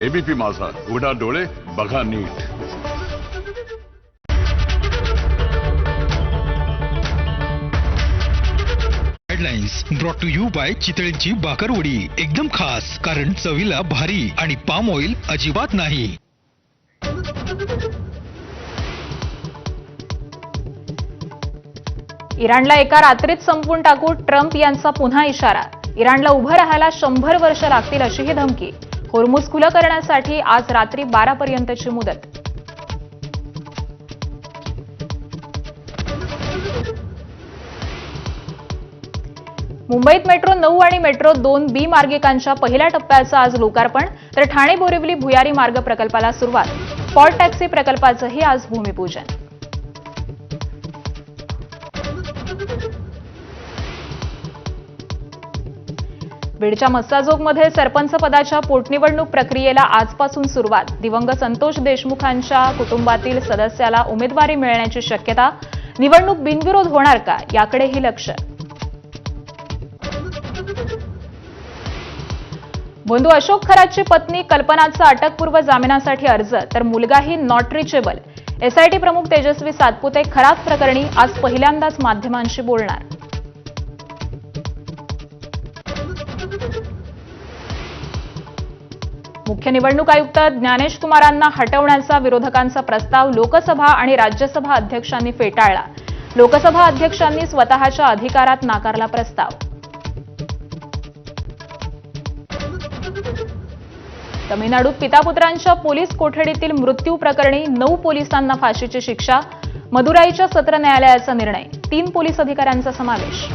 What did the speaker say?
ABP माझा, उघडा डोळे बघा नीट। Headlines brought to you by चितळेंची बाकरवडी, एकदम खास कारण चवीला भारी आणि पाम ऑइल अजिबात नाही। इराणला एका रात्रीत संपवून टाकू, ट्रम्प यांचा पुन्हा इशारा। इराणला उभं राहायला 100 वर्ष लागतील अशीही धमकी। होर्मुझ खुलं करण्यासाठी आज रात्री 12 पर्यंतची मुदत। मुंबईत मेट्रो 9 आणि मेट्रो 2B मार्गिकांच्या पहिल्या टप्प्याचं आज लोकार्पण, तर ठाणे बोरिवली भुयारी मार्ग प्रकल्पाला सुरुवात। पॉड टॅक्सी प्रकल्पाचंही आज भूमिपूजन। बीडच्या मस्साजोगमध्ये सरपंच पदाच्या पोटनिवडणूक प्रक्रियेला आजपासून सुरुवात। दिवंगत संतोष देशमुखांच्या कुटुंबातील सदस्याला उमेदवारी मिळण्याची शक्यता। निवडणूक बिनविरोध होणार का, याकडेही लक्ष। बंधू अशोक खरातची पत्नी कल्पनाचा अटकपूर्व जामिनासाठी अर्ज, तर मुलगाही नॉट रिचेबल। एसआयटी प्रमुख तेजस्वी सातपुते खरात प्रकरणी आज पहिल्यांदाच माध्यमांशी बोलणार। मुख्य निवडणूक आयुक्त ज्ञानेश कुमारांना हटवण्याचा विरोधकांचा प्रस्ताव लोकसभा आणि राज्यसभा अध्यक्षांनी फेटाळला। लोकसभा अध्यक्षांनी स्वतःच्या अधिकारात नाकारला प्रस्ताव। तमिळनाडूत पितापुत्रांच्या पोलीस कोठडीतील मृत्यू प्रकरणी 9 पोलिसांना फाशीची शिक्षा। मदुराईच्या सत्र न्यायालयाचा निर्णय, 3 पोलीस अधिकाऱ्यांचा समावेश।